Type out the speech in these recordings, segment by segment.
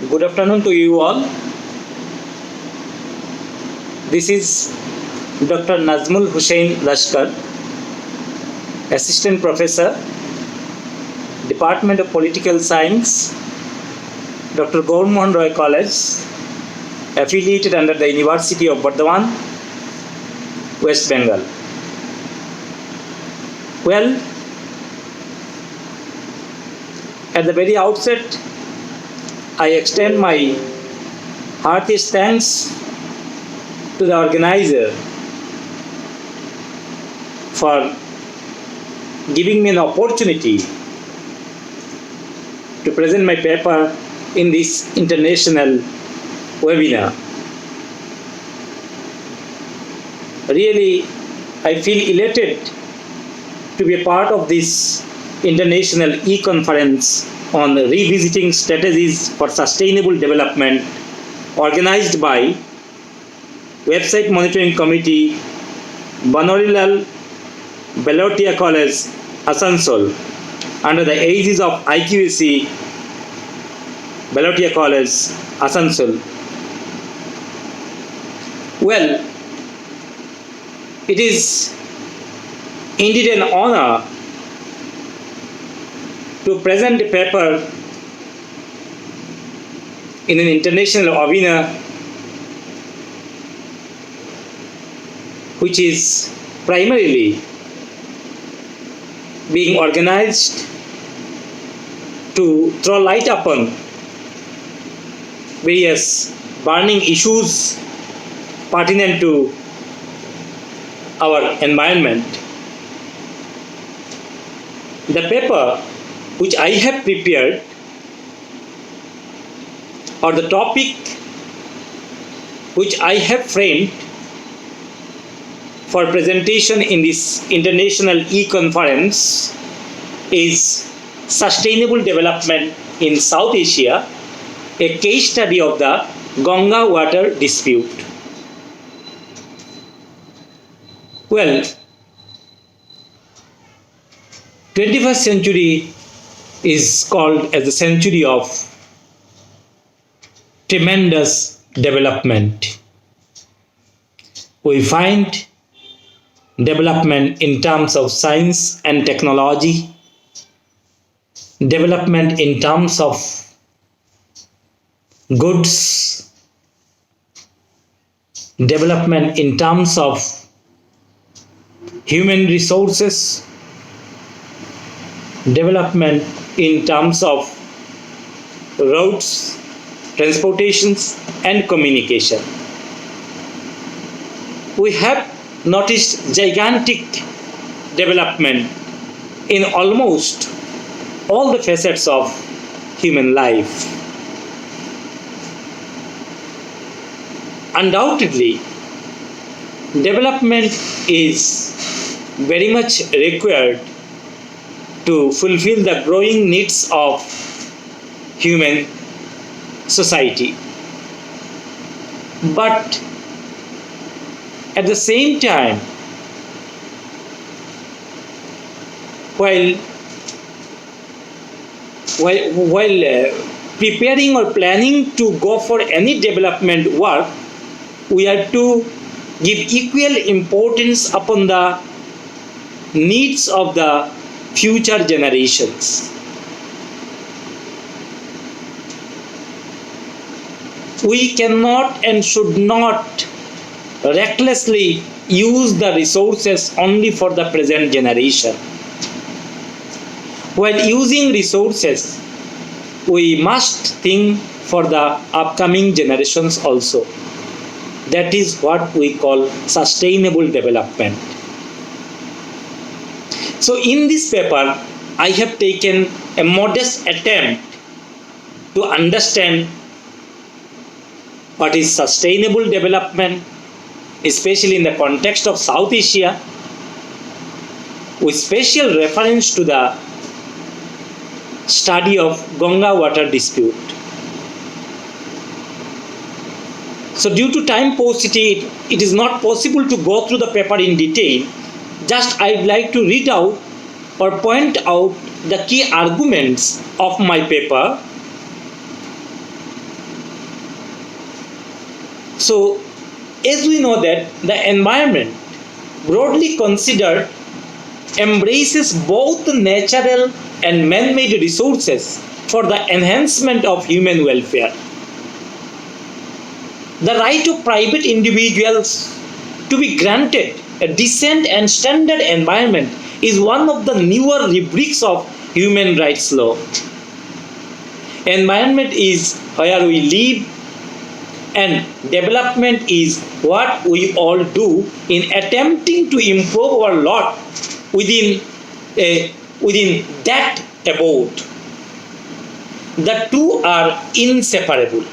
Good afternoon to you all. This is Dr.Nazmul Lashkar, Assistant Professor, Department of Political Science, Dr. Gauramohan Roy College, affiliated under the University of Burdwan, West Bengal. Well, at the very outset, I extend my heartiest thanks to the organizer for giving me an opportunity to present my paper in this international webinar. Really, I feel elated to be a part of this international e-conference on revisiting strategies for sustainable development organized by Website Monitoring Committee, Banorilal Belotia College, Asansol, under the aegis of IQAC, Belotia College, Asansol. Well, it is indeed an honor to present a paper in an international arena which is primarily being organized to throw light upon various burning issues pertinent to our environment. The paper which I have prepared, or the topic which I have framed for presentation in this international e-conference, is Sustainable Development in South Asia, a case study of the Ganga water dispute. Well, 21st century is called as the century of tremendous development. We find development in terms of science and technology, development in terms of goods, development in terms of human resources, development in terms of roads, transportations, and communication. We have noticed gigantic development in almost all the facets of human life. Undoubtedly, development is very much required to fulfill the growing needs of human society. But at the same time, while preparing or planning to go for any development work, we are to give equal importance upon the needs of the future generations. We cannot and should not recklessly use the resources only for the present generation. While using resources, we must think for the upcoming generations also. That is what we call sustainable development. So in this paper, I have taken a modest attempt to understand what is sustainable development, especially in the context of South Asia, with special reference to the study of Ganga water dispute. So due to time paucity, it is not possible to go through the paper in detail. Just I would like to read out or point out the key arguments of my paper So, as we know that the environment, broadly considered, embraces both the natural and man-made resources for the enhancement of human welfare. The right of private individuals to be granted a decent and standard environment is one of the newer rubrics of human rights law. Environment is where we live, and development is what we all do in attempting to improve our lot within that abode. The two are inseparable.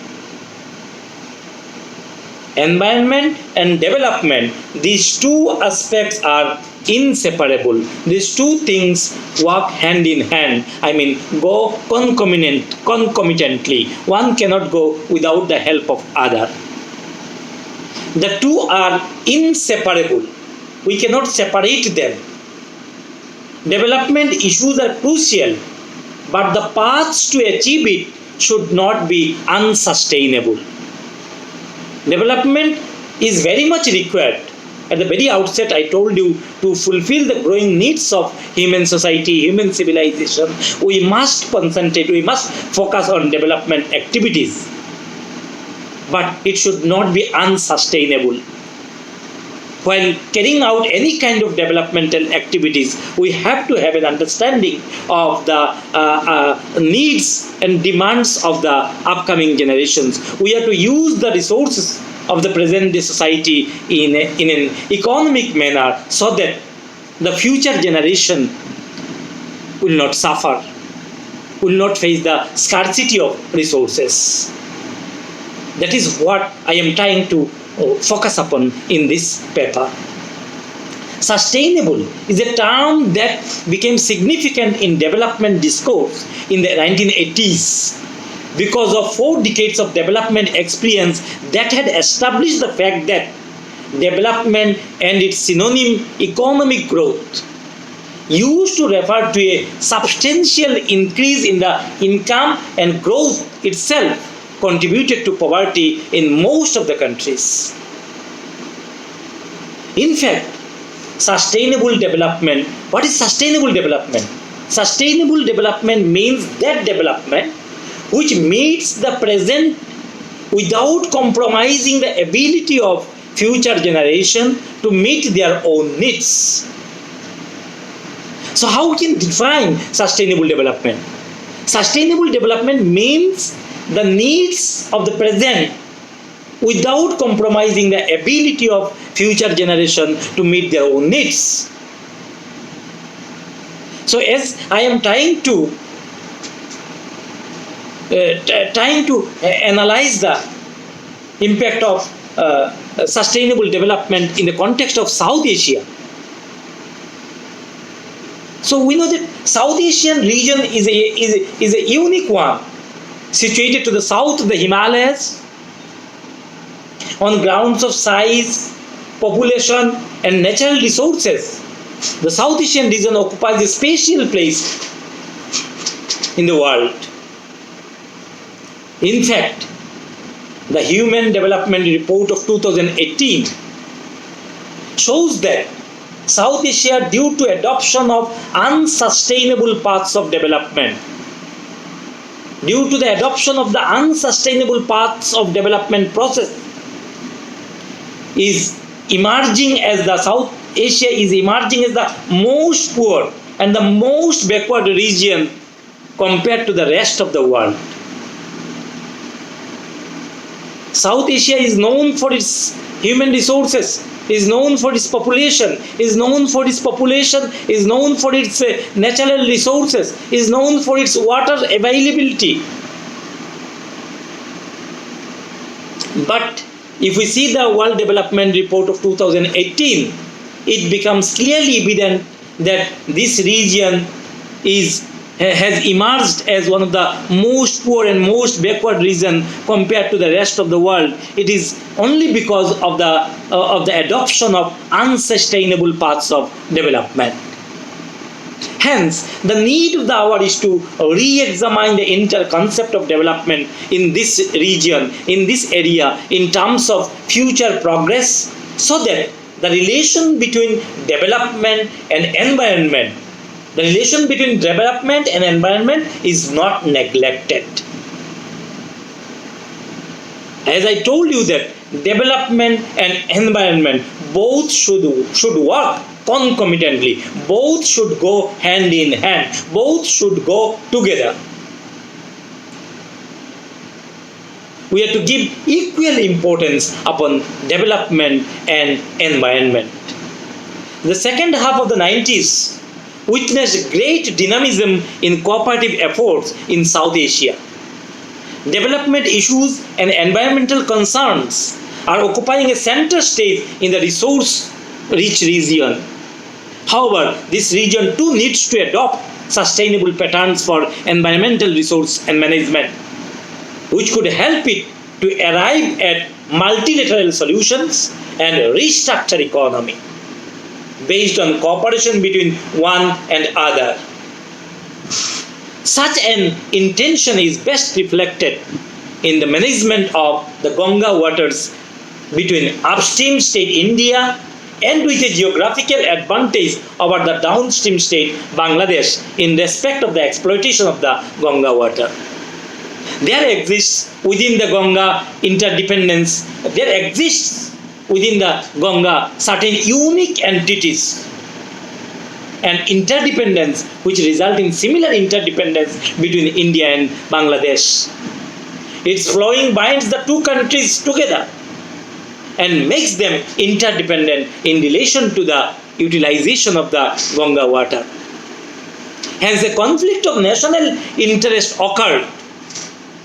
Environment and development, these two aspects are inseparable. These two things work hand in hand. Go concomitantly. One cannot go without the help of other. The two are inseparable. We cannot separate them. Development issues are crucial, but the paths to achieve it should not be unsustainable. Development is very much required. At the very outset, I told you, to fulfill the growing needs of human society, human civilization, we must concentrate, we must focus on development activities. But it should not be unsustainable. While carrying out any kind of developmental activities, we have to have an understanding of the needs and demands of the upcoming generations. We have to use the resources of the present day society in an economic manner so that the future generation will not suffer, will not face the scarcity of resources. That is what I am trying to focus upon in this paper. Sustainable is a term that became significant in development discourse in the 1980s because of 4 decades of development experience that had established the fact that development and its synonym economic growth used to refer to a substantial increase in the income, and growth itself contributed to poverty in most of the countries. In fact, sustainable development, what is sustainable development? Sustainable development means that development which meets the present without compromising the ability of future generation to meet their own needs. So how we can define sustainable development? Sustainable development means the needs of the present without compromising the ability of future generation to meet their own needs. So as I am trying to analyze the impact of sustainable development in the context of South Asia. So we know that South Asian region is a unique one, situated to the south of the Himalayas, on grounds of size, population and natural resources. The South Asian region occupies a special place in the world. In fact, the Human Development Report of 2018 shows that South Asia, due to adoption of unsustainable paths of development, due to the adoption of the unsustainable paths of development process, is emerging as the South Asia is emerging as the most poor and the most backward region compared to the rest of the world. South Asia is known for its human resources, is known for its population, is known for its natural resources, is known for its water availability. But if we see the World Development Report of 2018, it becomes clearly evident that this region has emerged as one of the most poor and most backward region compared to the rest of the world. It is only because of the adoption of unsustainable paths of development. Hence, the need of the hour is to re-examine the entire concept of development in this region, in this area, in terms of future progress, so that the relation between development and environment, the relation between development and environment is not neglected. As I told you that development and environment both should work concomitantly, both should go hand in hand, both should go together. We have to give equal importance upon development and environment. The second half of the 90s witnessed great dynamism in cooperative efforts in South Asia. Development issues and environmental concerns are occupying a center stage in the resource-rich region. However, this region too needs to adopt sustainable patterns for environmental resource and management, which could help it to arrive at multilateral solutions and restructure economy based on cooperation between one and other. Such an intention is best reflected in the management of the Ganga waters between upstream state India and with a geographical advantage over the downstream state Bangladesh in respect of the exploitation of the Ganga water. There exists within the Ganga interdependence, there exists within the Ganga certain unique entities and interdependence which result in similar interdependence between India and Bangladesh. Its flowing binds the two countries together and makes them interdependent in relation to the utilization of the Ganga water. Hence, a conflict of national interest occurred.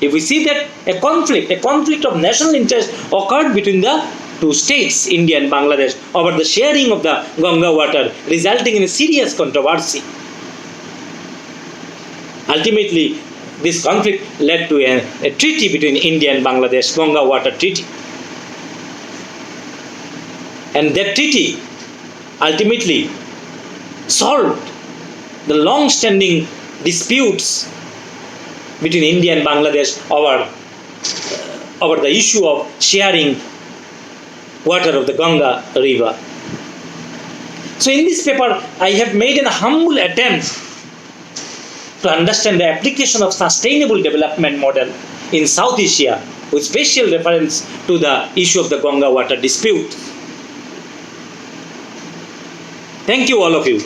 If we see that a conflict of national interest occurred between the two states, India and Bangladesh, over the sharing of the Ganga water, resulting in a serious controversy. Ultimately, this conflict led to a treaty between India and Bangladesh, Ganga Water Treaty. And that treaty ultimately solved the long-standing disputes between India and Bangladesh over the issue of sharing water of the Ganga river. So in this paper, I have made an humble attempt to understand the application of sustainable development model in South Asia with special reference to the issue of the Ganga water dispute. Thank you all of you.